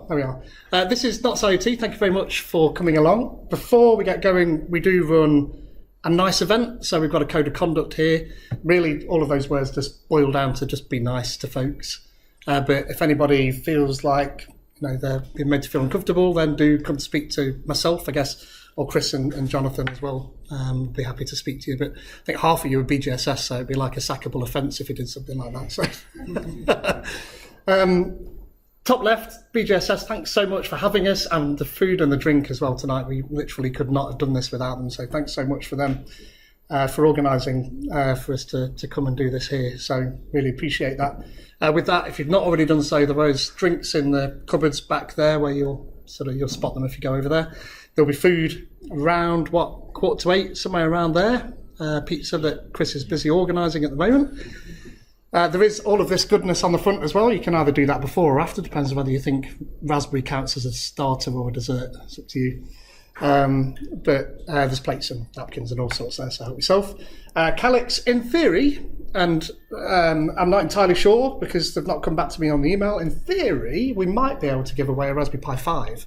There we are. This is Not IoT. Thank you very much for coming along. Before we get going, we do run a nice event. So we've got a code of conduct here. Really, all of those words just boil down to just be nice to folks. But if anybody feels like they're being made to feel uncomfortable, then do come to speak to myself, I guess, or Chris and Jonathan as well. Be happy to speak to you. But I think half of you are BGSS, so it'd be like a sackable offence if you did something like that. So, top left, BGSS, thanks so much for having us, and the food and the drink as well tonight. We literally could not have done this without them, so thanks so much for them, for organising for us to come and do this here. So really appreciate that. With that, if you've not already done so, there are drinks in the cupboards back there where you'll spot them if you go over there. There'll be food around 7:45, somewhere around there. Pizza that Chris is busy organising at the moment. There is all of this goodness on the front as well. You can either do that before or after, depends on whether you think raspberry counts as a starter or a dessert. It's up to you. But there's plates and napkins and all sorts there, so help yourself. Calyx, in theory, and I'm not entirely sure because they've not come back to me on the email, in theory we might be able to give away a Raspberry Pi 5,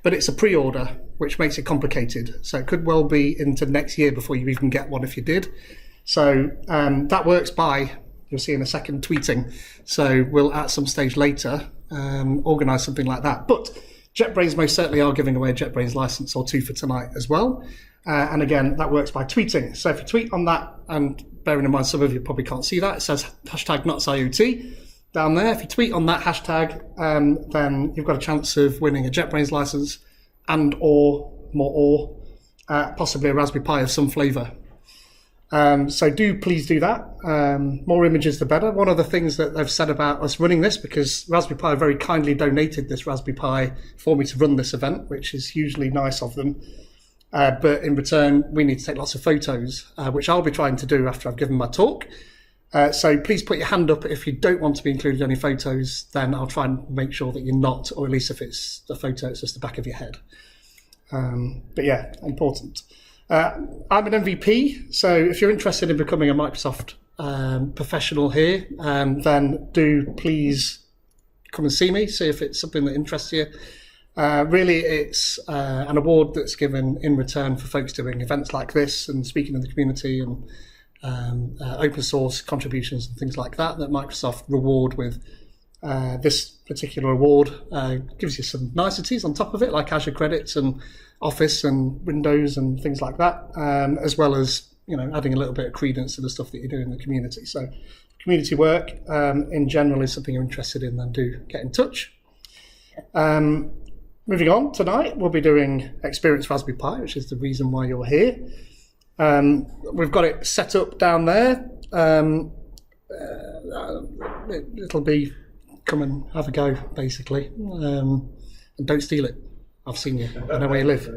but it's a pre-order, which makes it complicated. So it could well be into next year before you even get one if you did. So that works by, you'll see in a second, tweeting. So we'll at some stage later organise something like that. But JetBrains most certainly are giving away a JetBrains license or two for tonight as well. And again, that works by tweeting. So if you tweet on that, and bearing in mind some of you probably can't see that, it says hashtag NotsIoT down there. If you tweet on that hashtag, then you've got a chance of winning a JetBrains license and possibly a Raspberry Pi of some flavour. So please do that. More images the better. One of the things that they've said about us running this, because Raspberry Pi very kindly donated this Raspberry Pi for me to run this event, which is hugely nice of them. But in return, we need to take lots of photos, which I'll be trying to do after I've given my talk. So please put your hand up if you don't want to be included in any photos, then I'll try and make sure that you're not, or at least if it's a photo, it's just the back of your head. But yeah, important. I'm an MVP, so if you're interested in becoming a Microsoft professional here, then do please come and see me, see if it's something that interests you. Really, it's an award that's given in return for folks doing events like this and speaking in the community and open source contributions and things like that Microsoft reward with. This particular award gives you some niceties on top of it, like Azure credits and Office and Windows and things like that, as well as adding a little bit of credence to the stuff that you do in the community. So community work in general is something you're interested in, then do get in touch. Moving on, tonight we'll be doing Experience Raspberry Pi, which is the reason why you're here. We've got it set up down there. It'll be come and have a go, basically, and don't steal it. I've seen you. I know where you live.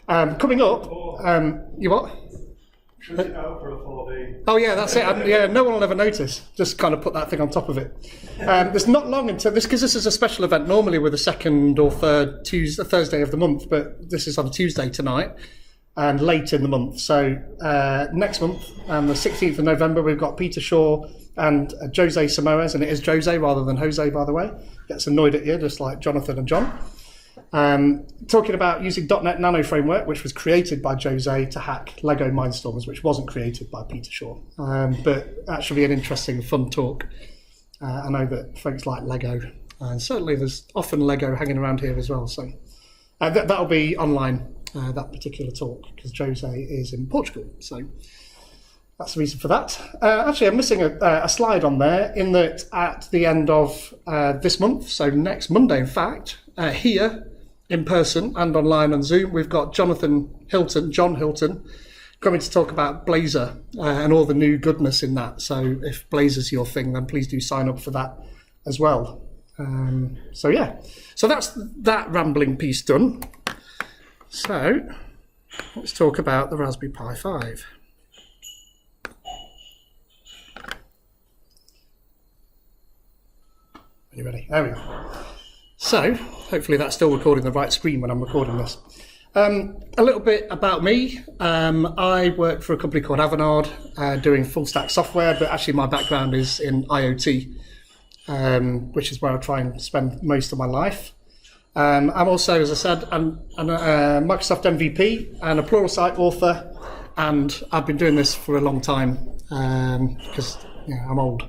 Coming up, you what? Should it out for a full day? Oh yeah, that's it. Yeah, no one will ever notice. Just kind of put that thing on top of it. There's not long until this, because this is a special event. Normally we're the second or third Thursday of the month, but this is on a Tuesday tonight and late in the month. So next month, the 16th of November, we've got Peter Shaw and Jose Samoes, and it is Jose rather than Jose, by the way. Gets annoyed at you, just like Jonathan and John. Talking about using .NET Nano framework, which was created by Jose to hack Lego Mindstorms, which wasn't created by Peter Shaw. But actually an interesting, fun talk. I know that folks like Lego, and certainly there's often Lego hanging around here as well. So that'll be online, that particular talk, because Jose is in Portugal. So that's the reason for that. Actually, I'm missing a slide on there, in that at the end of this month, so next Monday, in fact, here in person and online on Zoom, we've got John Hilton, coming to talk about Blazor and all the new goodness in that. So if Blazor's your thing, then please do sign up for that as well. So yeah, so that's that rambling piece done. So let's talk about the Raspberry Pi 5. Are you ready? There we go. So, hopefully that's still recording the right screen when I'm recording this. A little bit about me. I work for a company called Avanade, doing full stack software, but actually my background is in IoT, which is where I try and spend most of my life. I'm also, as I said, I'm a Microsoft MVP and a Pluralsight author, and I've been doing this for a long time because I'm old.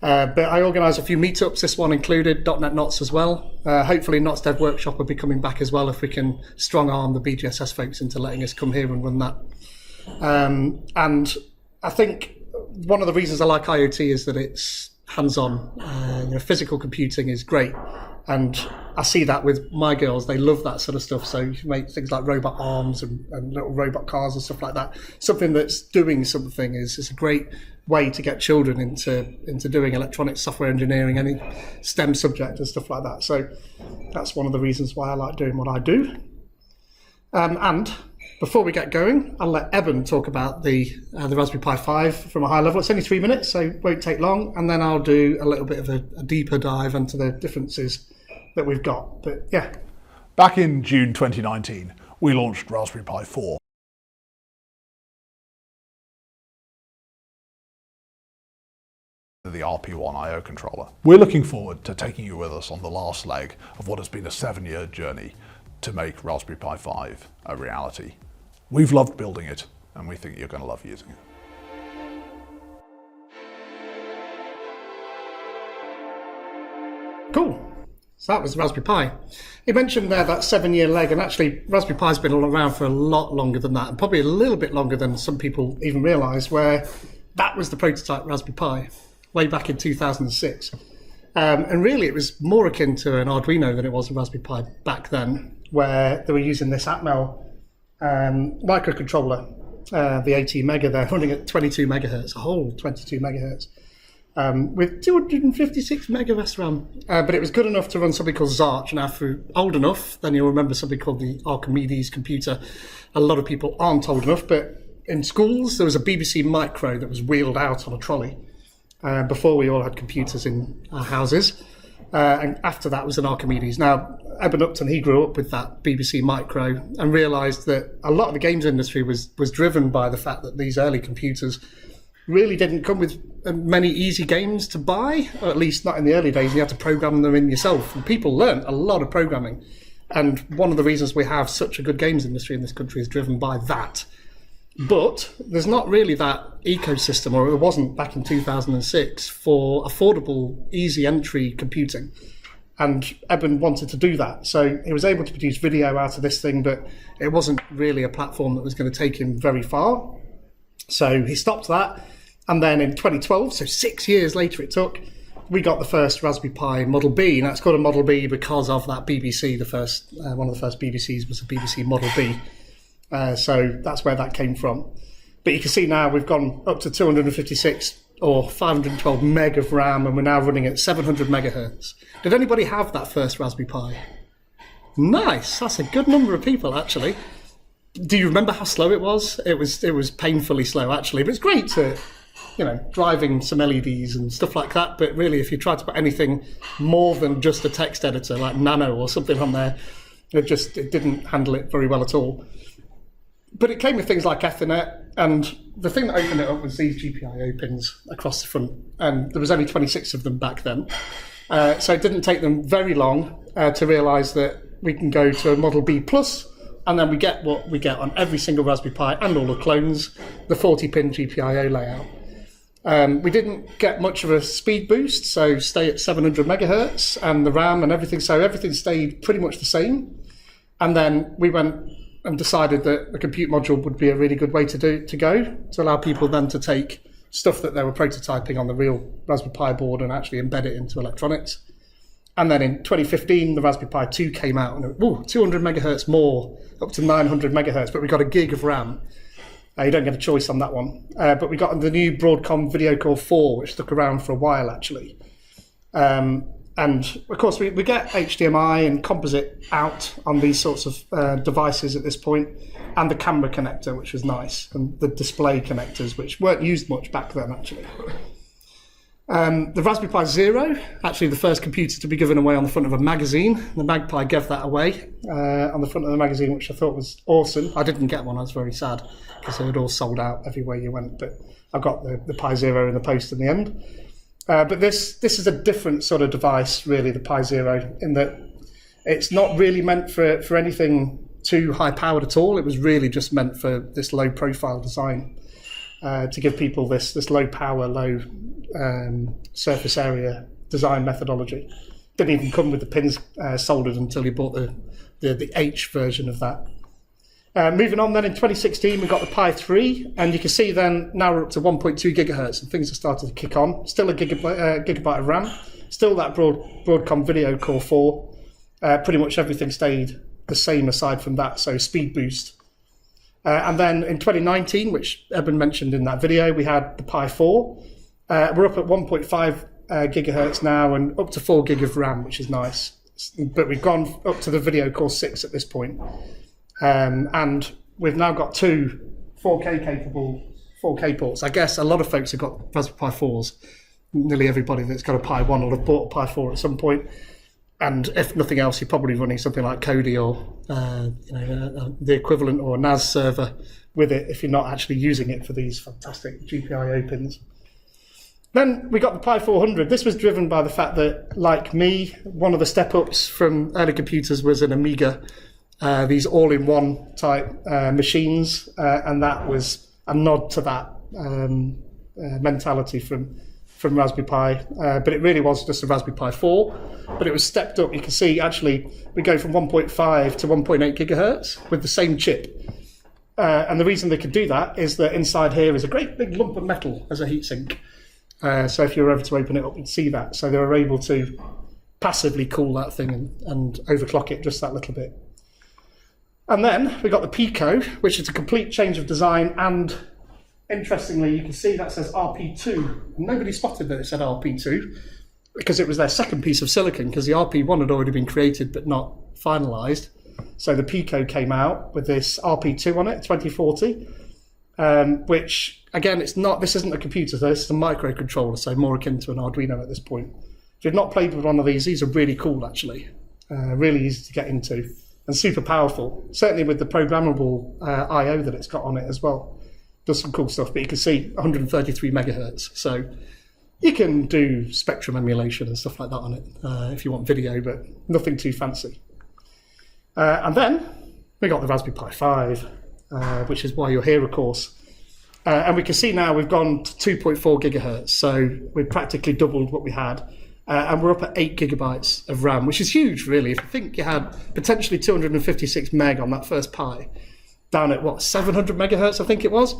But I organise a few meetups, this one included, .NET Knots as well. Hopefully Knots Dev Workshop will be coming back as well if we can strong-arm the BGSS folks into letting us come here and run that. And I think one of the reasons I like IoT is that it's hands-on. Physical computing is great. And I see that with my girls. They love that sort of stuff. So you make things like robot arms and little robot cars and stuff like that. Something that's doing something is a great way to get children into doing electronics, software engineering, any STEM subject and stuff like that. So that's one of the reasons why I like doing what I do. And before we get going, I'll let Eben talk about the Raspberry Pi 5 from a high level. It's only 3 minutes, so it won't take long. And then I'll do a little bit of a deeper dive into the differences that we've got. But yeah. Back in June 2019, we launched Raspberry Pi 4. The RP1 I/O controller. We're looking forward to taking you with us on the last leg of what has been a 7-year journey to make Raspberry Pi 5 a reality. We've loved building it, and we think you're going to love using it. Cool. So that was Raspberry Pi. You mentioned there that 7-year leg, and actually Raspberry Pi's been around for a lot longer than that, and probably a little bit longer than some people even realise, where that was the prototype Raspberry Pi way back in 2006. And really it was more akin to an Arduino than it was a Raspberry Pi back then, where they were using this Atmel microcontroller, the 18 mega there, running at 22 megahertz, a whole 22 megahertz. With 256 megabytes RAM. But it was good enough to run something called Zarch. Now, if you're old enough, then you'll remember something called the Archimedes computer. A lot of people aren't old enough, but in schools, there was a BBC Micro that was wheeled out on a trolley before we all had computers in our houses. And after that was an Archimedes. Now, Eben Upton, he grew up with that BBC Micro and realised that a lot of the games industry was driven by the fact that these early computers really didn't come with many easy games to buy, or at least not in the early days. You had to program them in yourself, and people learnt a lot of programming. And one of the reasons we have such a good games industry in this country is driven by that. But there's not really that ecosystem, or it wasn't back in 2006, for affordable, easy entry computing. And Eben wanted to do that. So he was able to produce video out of this thing, but it wasn't really a platform that was going to take him very far. So he stopped that. And then in 2012, so 6 years later it took, we got the first Raspberry Pi Model B. And that's called a Model B because of that BBC. The first one of the first BBCs was a BBC Model B. So that's where that came from. But you can see now we've gone up to 256 or 512 meg of RAM, and we're now running at 700 megahertz. Did anybody have that first Raspberry Pi? Nice. That's a good number of people, actually. Do you remember how slow it was? It was painfully slow, actually. But it's great to, driving some LEDs and stuff like that. But really, if you try to put anything more than just a text editor like Nano or something on there, it didn't handle it very well at all. But it came with things like Ethernet, and the thing that opened it up was these GPIO pins across the front, and there was only 26 of them back then. So it didn't take them very long to realise that we can go to a Model B Plus, and then we get what we get on every single Raspberry Pi and all the clones, the 40-pin GPIO layout. We didn't get much of a speed boost, so stay at 700 megahertz, and the RAM and everything, so everything stayed pretty much the same. And then we went and decided that the compute module would be a really good way to go, to allow people then to take stuff that they were prototyping on the real Raspberry Pi board and actually embed it into electronics. And then in 2015, the Raspberry Pi 2 came out, and 200 megahertz more, up to 900 megahertz, but we got a gig of RAM. You don't get a choice on that one. But we got the new Broadcom Video Core 4, which stuck around for a while, actually. And of course, we get HDMI and composite out on these sorts of devices at this point, and the camera connector, which was nice, and the display connectors, which weren't used much back then, actually. The Raspberry Pi Zero, actually the first computer to be given away on the front of a magazine. The Magpie gave that away on the front of the magazine, which I thought was awesome. I didn't get one, I was very sad, because they had all sold out everywhere you went, but I got the Pi Zero in the post in the end. But this is a different sort of device, really, the Pi Zero, in that It's not really meant for anything too high powered at all. It was really just meant for this low profile design, to give people this low power, low surface area design methodology. Didn't even come with the pins soldered until you bought the H version of that. Moving on then, in 2016 we got the Pi 3, and you can see then now we're up to 1.2 gigahertz and things are starting to kick on. Still a gigabyte of RAM, still that Broadcom Video Core 4. Pretty much everything stayed the same aside from that, so speed boost. And then in 2019, which Eben mentioned in that video, we had the Pi 4. We're up at 1.5 gigahertz now and up to 4 gig of RAM, which is nice. But we've gone up to the Video Core 6 at this point. And we've now got two 4K capable 4K ports. I guess a lot of folks have got Raspberry Pi 4s. Nearly everybody that's got a Pi 1 will have bought a Pi 4 at some point. And if nothing else, you're probably running something like Kodi or the equivalent, or a NAS server with it if you're not actually using it for these fantastic GPIO pins. Then we got the Pi 400. This was driven by the fact that, like me, one of the step-ups from early computers was an Amiga, these all-in-one type machines, and that was a nod to that mentality from Raspberry Pi, but it really was just a Raspberry Pi 4, but it was stepped up. You can see actually we go from 1.5 to 1.8 gigahertz with the same chip, and the reason they could do that is that inside here is a great big lump of metal as a heatsink. So if you were ever to open it up, you'd see that. So they were able to passively cool that thing and overclock it just that little bit. And then we got the Pico, which is a complete change of design, and interestingly, you can see that says RP2. Nobody spotted that it said RP2 because it was their second piece of silicon, because the RP1 had already been created but not finalised. So the Pico came out with this RP2 on it, 2040, which, again, this isn't a computer, this is a microcontroller, so more akin to an Arduino at this point. If you've not played with one of these are really cool, actually. Really easy to get into and super powerful, certainly with the programmable I/O that it's got on it as well. Does some cool stuff, but you can see 133 megahertz, so you can do spectrum emulation and stuff like that on it if you want video, but nothing too fancy. And then we got the Raspberry Pi 5, which is why you're here, of course. And we can see now we've gone to 2.4 gigahertz, so we've practically doubled what we had. And we're up at 8 gigabytes of RAM, which is huge, really. If you think you had potentially 256 meg on that first Pi, down at 700 megahertz, I think it was.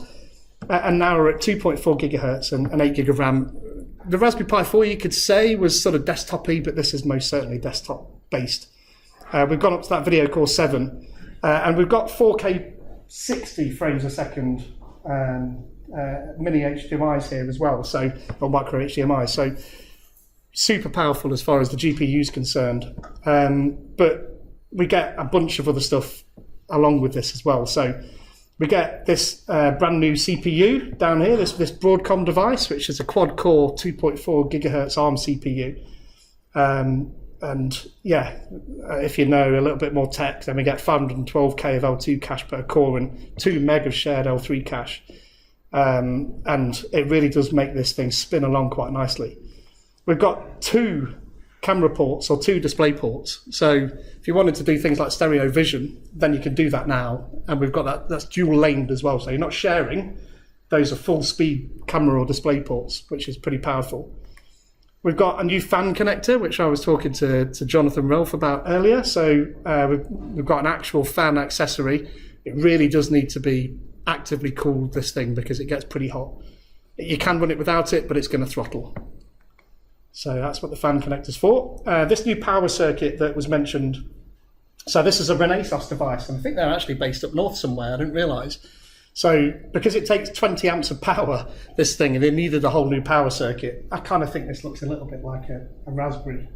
And now we're at 2.4 gigahertz and 8 gig of RAM. The Raspberry Pi 4, you could say, was sort of desktop-y, but this is most certainly desktop-based. We've gone up to that Video Core 7, and we've got 4K 60 frames a second mini HDMIs here as well, or micro HDMI. So super powerful as far as the GPU is concerned. But we get a bunch of other stuff along with this as well. So we get this brand new CPU down here, this Broadcom device, which is a quad-core 2.4 gigahertz ARM CPU. And yeah, if you know a little bit more tech, then we get 512K of L2 cache per core and 2 meg of shared L3 cache. And it really does make this thing spin along quite nicely. We've got 2 camera ports or 2 display ports. So if you wanted to do things like stereo vision, then you can do that now. And we've got that's dual laned as well. So you're not sharing. Those are full speed camera or display ports, which is pretty powerful. We've got a new fan connector, which I was talking to Jonathan Rolfe about earlier. So we've got an actual fan accessory. It really does need to be actively cooled, this thing, because it gets pretty hot. You can run it without it, but it's going to throttle. So that's what the fan connector's for. This new power circuit that was mentioned, so this is a Renesas device, and I think they're actually based up north somewhere, I didn't realise. So because it takes 20 amps of power, this thing, and it needed a whole new power circuit, I kind of think this looks a little bit like a Raspberry,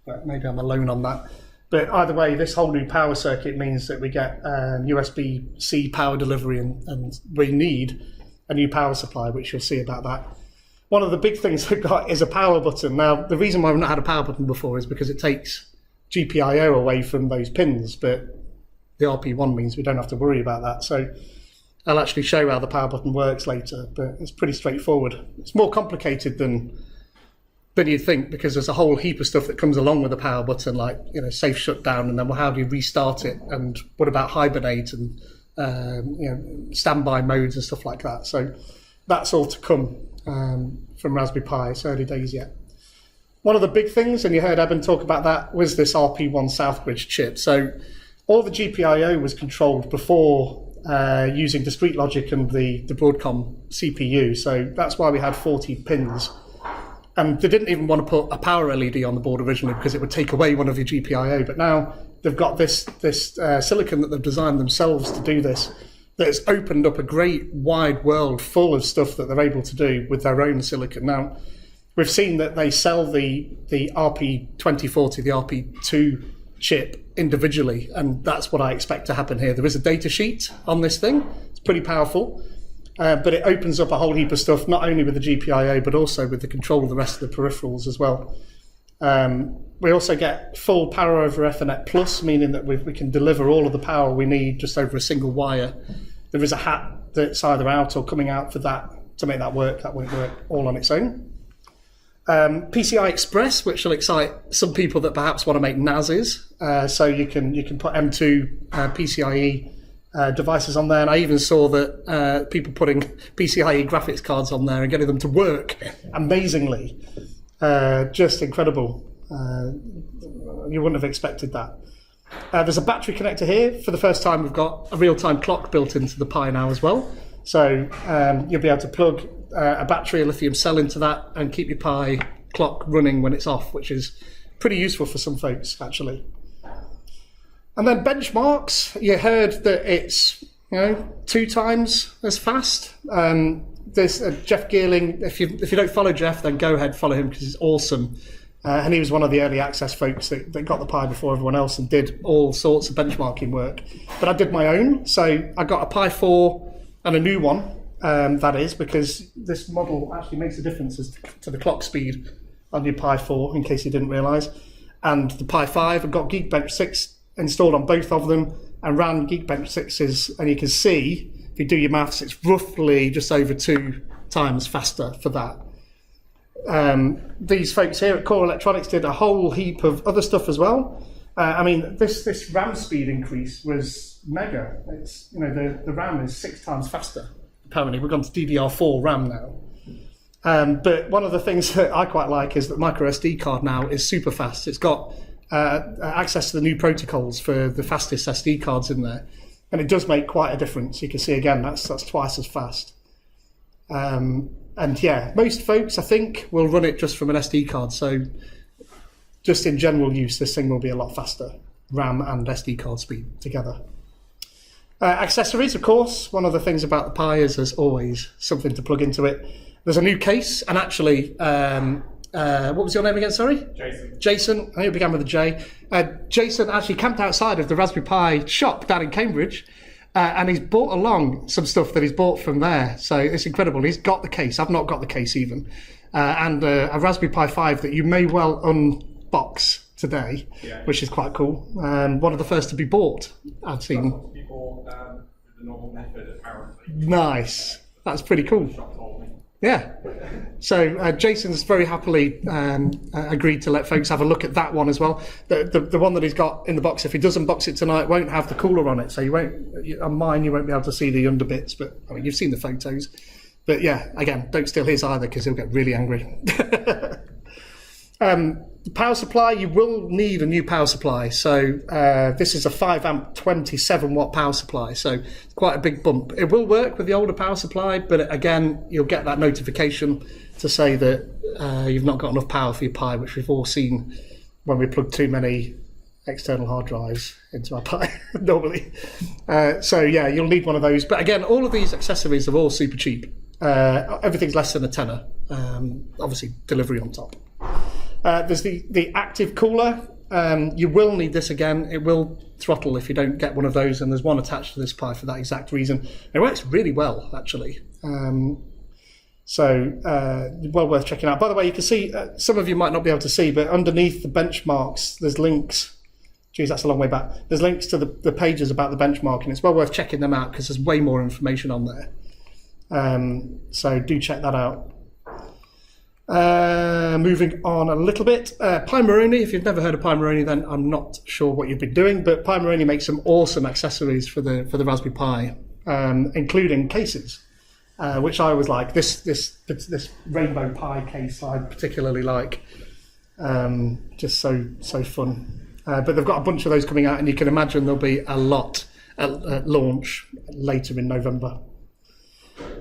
but maybe I'm alone on that. But either way, this whole new power circuit means that we get USB-C power delivery, and we need a new power supply, which you'll see about that. One of the big things we've got is a power button. Now, the reason why we've not had a power button before is because it takes GPIO away from those pins, but the RP1 means we don't have to worry about that. So I'll actually show you how the power button works later, but it's pretty straightforward. It's more complicated than than you'd think, because there's a whole heap of stuff that comes along with the power button, like, you know, safe shutdown, and then how do you restart it, and what about hibernate, and you know, standby modes and stuff like that. So that's all to come from Raspberry Pi. It's early days yet. One of the big things, and you heard Eben talk about that, was this RP1 Southbridge chip. So all the GPIO was controlled before using discrete logic and the Broadcom CPU. So that's why we had 40 pins. And they didn't even want to put a power LED on the board originally because it would take away one of your GPIO. But now they've got this silicon that they've designed themselves to do this, that's opened up a great wide world full of stuff that they're able to do with their own silicon. Now, we've seen that they sell the RP2040, the RP2 chip individually, and that's what I expect to happen here. There is a data sheet on this thing. It's pretty powerful, but it opens up a whole heap of stuff, not only with the GPIO, but also with the control of the rest of the peripherals as well. We also get full power over Ethernet Plus, meaning that we can deliver all of the power we need just over a single wire. There is a hat that's either out or coming out for that to make that work. That won't work all on its own. PCI Express, which will excite some people that perhaps want to make NASes. So you can put M2 PCIe devices on there, and I even saw that people putting PCIe graphics cards on there and getting them to work amazingly. Just incredible. You wouldn't have expected that. There's a battery connector here. For the first time, we've got a real-time clock built into the Pi now as well. So you'll be able to plug a battery, a lithium cell into that, and keep your Pi clock running when it's off, which is pretty useful for some folks, actually. And then benchmarks. You heard that it's 2 times as fast. This Jeff Geerling, if you don't follow Jeff, then go ahead, follow him, because he's awesome. And he was one of the early access folks that got the Pi before everyone else and did all sorts of benchmarking work. But I did my own. So I got a Pi 4 and a new one, that is, because this model actually makes a difference as to the clock speed on your Pi 4, in case you didn't realise. And the Pi 5, I've got Geekbench 6 installed on both of them and ran Geekbench 6s, and you can see, if you do your maths, it's roughly just over 2 times faster for that. These folks here at Core Electronics did a whole heap of other stuff as well. I mean, this RAM speed increase was mega. It's, the RAM is 6 times faster. Apparently, we've gone to DDR4 RAM now. But one of the things that I quite like is that micro SD card now is super fast. It's got access to the new protocols for the fastest SD cards in there, and it does make quite a difference. You can see again that's twice as fast. And yeah, most folks, I think, will run it just from an SD card. So just in general use, this thing will be a lot faster, RAM and SD card speed together. Accessories, of course. One of the things about the Pi is there's always something to plug into it. There's a new case, and actually, what was your name again, sorry? Jason, I think it began with a J. Jason actually camped outside of the Raspberry Pi shop down in Cambridge, and he's brought along some stuff that he's bought from there. So it's incredible. He's got the case. I've not got the case even. And a Raspberry Pi 5 that you may well unbox today, which is quite cool. One of the first to be bought, I've seen. The normal method, apparently. Nice. That's pretty cool. Yeah. So Jason's very happily agreed to let folks have a look at that one as well. The one that he's got in the box, if he does unbox it tonight, won't have the cooler on it. So you won't, on mine, you won't be able to see the under bits. But I mean, you've seen the photos. But yeah, again, don't steal his either because he'll get really angry. The power supply, you will need a new power supply. So this is a 5 amp 27 watt power supply, so it's quite a big bump. It will work with the older power supply, but again, you'll get that notification to say that you've not got enough power for your Pi, which we've all seen when we plug too many external hard drives into our Pi normally. So yeah, you'll need one of those. But again, all of these accessories are all super cheap. Everything's less than a tenner. Obviously, delivery on top. There's the active cooler. You will need this again. It will throttle if you don't get one of those, and there's one attached to this Pi for that exact reason. It works really well, actually. So well worth checking out. By the way, you can see, some of you might not be able to see, but underneath the benchmarks, there's links. Geez, that's a long way back. There's links to the pages about the benchmarking. It's well worth checking them out because there's way more information on there. So do check that out. Moving on a little bit, Pi Moroni. If you've never heard of Pi Moroni, then I'm not sure what you've been doing. But Pi Moroni makes some awesome accessories for the Raspberry Pi, including cases, which I always like. This Rainbow Pi case I particularly like. Just so fun. But they've got a bunch of those coming out, and you can imagine there'll be a lot at launch later in November.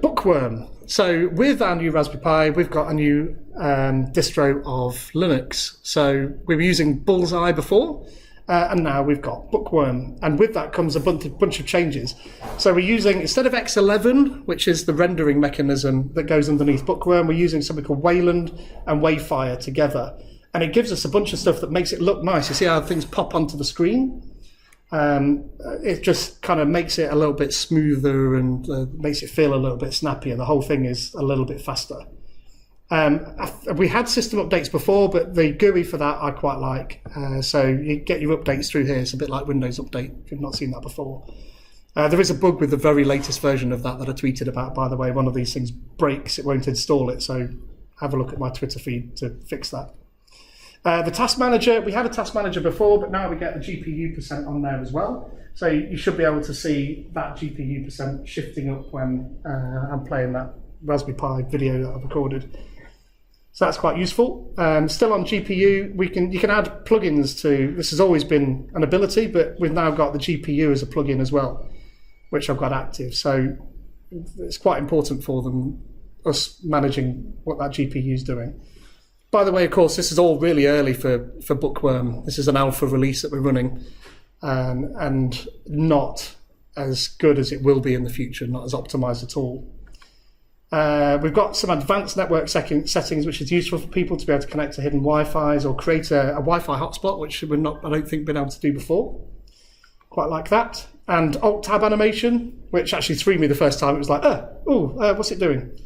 Bookworm. So with our new Raspberry Pi, we've got a new distro of Linux. So we were using Bullseye before, and now we've got Bookworm. And with that comes a bunch of changes. So we're using, instead of X11, which is the rendering mechanism that goes underneath Bookworm, we're using something called Wayland and Wayfire together. And it gives us a bunch of stuff that makes it look nice. You see how things pop onto the screen? It just kind of makes it a little bit smoother and makes it feel a little bit snappier. The whole thing is a little bit faster. We had system updates before, but the GUI for that I quite like. So you get your updates through here. It's a bit like Windows Update, if you've not seen that before. There is a bug with the very latest version of that I tweeted about, by the way. One of these things breaks, it won't install it. So have a look at my Twitter feed to fix that. The task manager, we had a task manager before, but now we get the GPU percent on there as well. So you should be able to see that GPU percent shifting up when I'm playing that Raspberry Pi video that I've recorded. So that's quite useful. Still on GPU, you can add plugins to, this has always been an ability, but we've now got the GPU as a plugin as well, which I've got active. So it's quite important for us managing what that GPU is doing. By the way, of course, this is all really early for Bookworm. This is an alpha release that we're running, and not as good as it will be in the future, not as optimized at all. We've got some advanced network settings, which is useful for people to be able to connect to hidden Wi-Fi's or create a Wi-Fi hotspot, which I don't think, been able to do before. Quite like that. And Alt-Tab animation, which actually threw me the first time. It was like, what's it doing?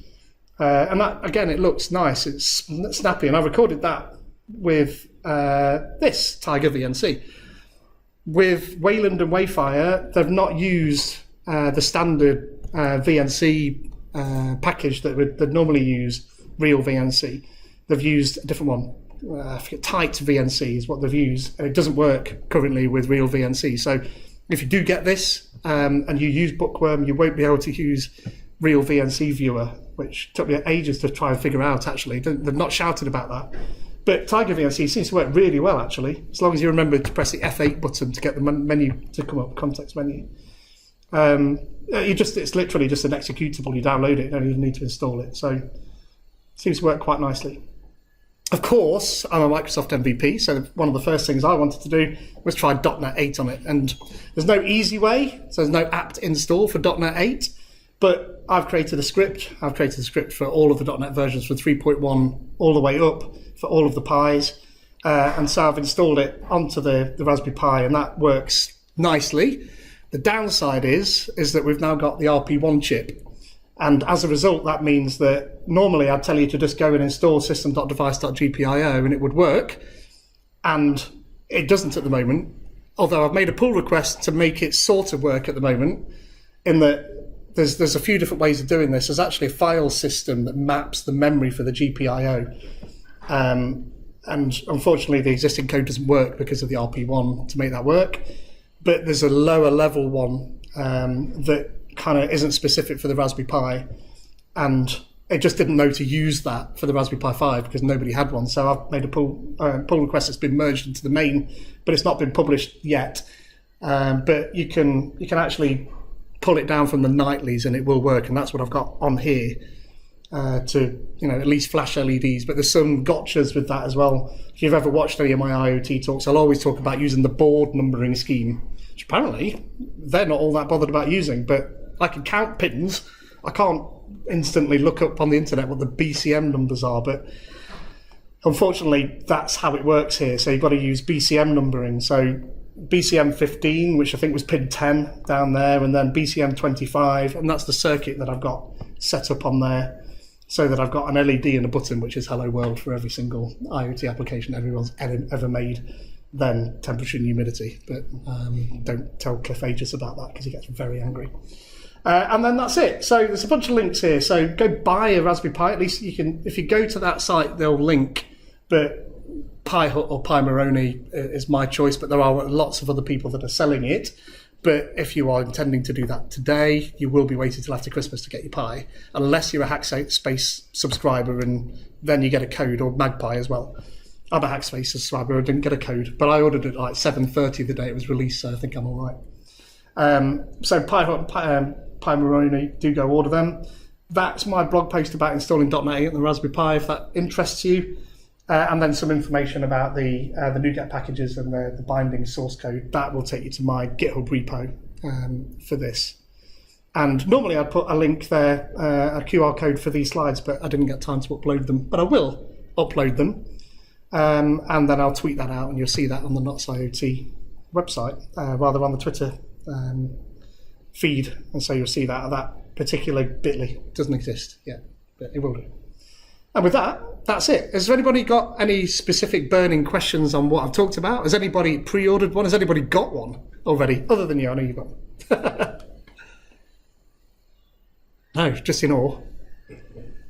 And that, again, it looks nice, it's snappy, and I recorded that with this Tiger VNC. With Wayland and Wayfire, they've not used the standard VNC package that they'd normally use, Real VNC. They've used a different one. I forget, Tight VNC is what they've used, and it doesn't work currently with Real VNC. So if you do get this and you use Bookworm, you won't be able to use Real VNC Viewer, which took me ages to try and figure out, actually. They've not shouted about that. But Tiger VNC seems to work really well, actually, as long as you remember to press the F8 button to get the menu to come up, context menu. It's literally just an executable. You download it, you don't even need to install it. So it seems to work quite nicely. Of course, I'm a Microsoft MVP, so one of the first things I wanted to do was try .NET 8 on it. And there's no easy way, so there's no apt install for .NET 8. But I've created a script. I've created a script for all of the .NET versions from 3.1 all the way up for all of the Pis. And so I've installed it onto the Raspberry Pi, and that works nicely. The downside is that we've now got the RP1 chip. And as a result, that means that normally I'd tell you to just go and install system.device.gpio and it would work. And it doesn't at the moment. Although I've made a pull request to make it sort of work at the moment, in that there's a few different ways of doing this. There's actually a file system that maps the memory for the GPIO. And unfortunately, the existing code doesn't work because of the RP1 to make that work. But there's a lower level one that kind of isn't specific for the Raspberry Pi. And it just didn't know to use that for the Raspberry Pi 5 because nobody had one. So I've made a pull request that's been merged into the main, but it's not been published yet. But you can actually pull it down from the nightlies and it will work, and that's what I've got on here to at least flash LEDs. But there's some gotchas with that as well. If you've ever watched any of my IoT talks, I'll always talk about using the board numbering scheme, which apparently they're not all that bothered about using. But I can count pins. I can't instantly look up on the internet what the BCM numbers are, but unfortunately that's how it works here. So you've got to use BCM numbering. So BCM 15, which I think was pin 10 down there, and then BCM 25, and that's the circuit that I've got set up on there, so that I've got an LED and a button, which is Hello World for every single IoT application everyone's ever made, then temperature and humidity. But don't tell Cliff Aegis about that because he gets very angry. And then that's it. So there's a bunch of links here. So go buy a Raspberry Pi. At least you can, if you go to that site, they'll link. But Pi Hut or Pi Moroni is my choice, but there are lots of other people that are selling it. But if you are intending to do that today, you will be waiting till after Christmas to get your Pi, unless you're a Hackspace subscriber, and then you get a code, or Magpie as well. I'm a Hackspace subscriber. I didn't get a code, but I ordered it like 7:30 the day it was released, so I think I'm all right. So Pi Hut, Pi Moroni, do go order them. That's my blog post about installing .NET 8 on the Raspberry Pi, if that interests you. And then some information about the NuGet packages and the binding source code. That will take you to my GitHub repo for this. And normally I'd put a link there, a QR code for these slides, but I didn't get time to upload them. But I will upload them. And then I'll tweet that out, and you'll see that on the Knots IoT website, rather on the Twitter feed. And so you'll see that particular bit.ly doesn't exist yet, but it will do. And with that, that's it. Has anybody got any specific burning questions on what I've talked about? Has anybody pre-ordered one? Has anybody got one already? Other than you, I know you've got one. No, just in awe.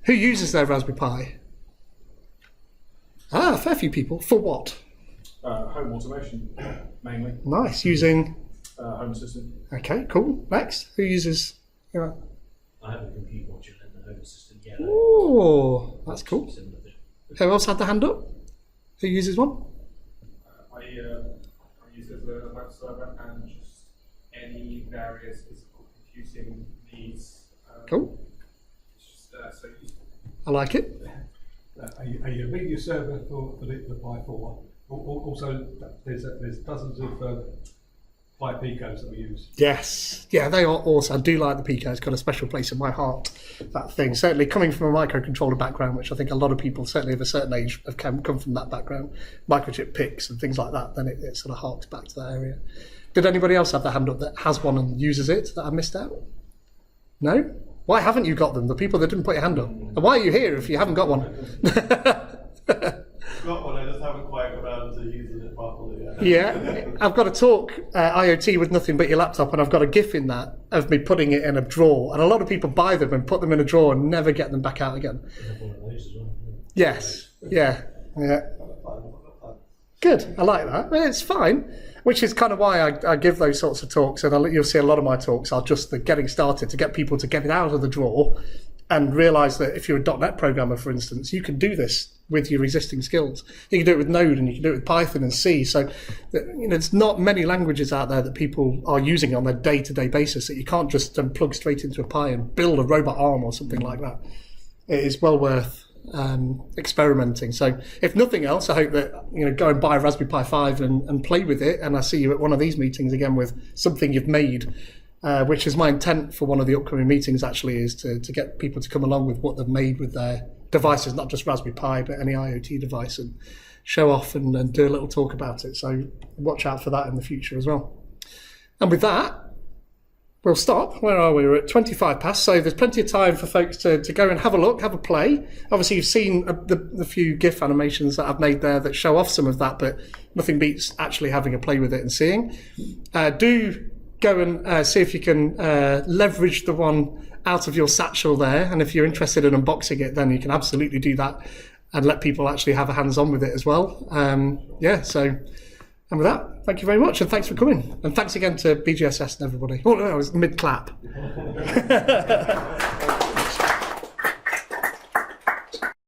Who uses their Raspberry Pi? A fair few people. For what? Home automation, mainly. Nice. Using? Home Assistant. Okay, cool. Next. Who uses? I have a compute module in the Home Assistant. Yeah. Oh, that's cool. Who else had the hand up? Who uses one? I use it as a web server and just any various physical computing needs. Cool. It's just so useful. I like it. A media server for the Pi 4. Also, there's dozens of Pi Picos that we use. Yes. Yeah, they are awesome. I do like the Pico. It's got a special place in my heart, that thing. Certainly coming from a microcontroller background, which I think a lot of people, certainly of a certain age, have come from that background, microchip PICs and things like that, then it sort of harks back to that area. Did anybody else have their hand up that has one and uses it that I missed out? No? Why haven't you got them? The people that didn't put your hand up. And why are you here if you haven't got one? Got one, I just haven't quite got around to using it properly yet. Yeah, I've got a talk, IoT with nothing but your laptop, and I've got a GIF in that of me putting it in a drawer. And a lot of people buy them and put them in a drawer and never get them back out again. Yes, yeah. Good, I like that. It's fine, which is kind of why I give those sorts of talks. And you'll see a lot of my talks are just the getting started, to get people to get it out of the drawer and realise that if you're a .NET programmer, for instance, you can do this with your existing skills. You can do it with Node, and you can do it with Python and C. So, there's not many languages out there that people are using on a day-to-day basis that you can't just plug straight into a Pi and build a robot arm or something like that. It is well worth experimenting. So, if nothing else, I hope that go and buy a Raspberry Pi 5 and play with it. And I see you at one of these meetings again with something you've made. Which is my intent for one of the upcoming meetings, actually, is to get people to come along with what they've made with their devices, not just Raspberry Pi, but any IoT device, and show off and do a little talk about it. So watch out for that in the future as well. And with that, we'll stop. Where are we? We're at 25 past, so there's plenty of time for folks to go and have a look, have a play. Obviously, you've seen the few GIF animations that I've made there that show off some of that, but nothing beats actually having a play with it and seeing. Do go and see if you can leverage the one out of your satchel there. And if you're interested in unboxing it, then you can absolutely do that and let people actually have a hands-on with it as well. And with that, thank you very much. And thanks for coming. And thanks again to BGSS and everybody. Oh, no, I was mid-clap.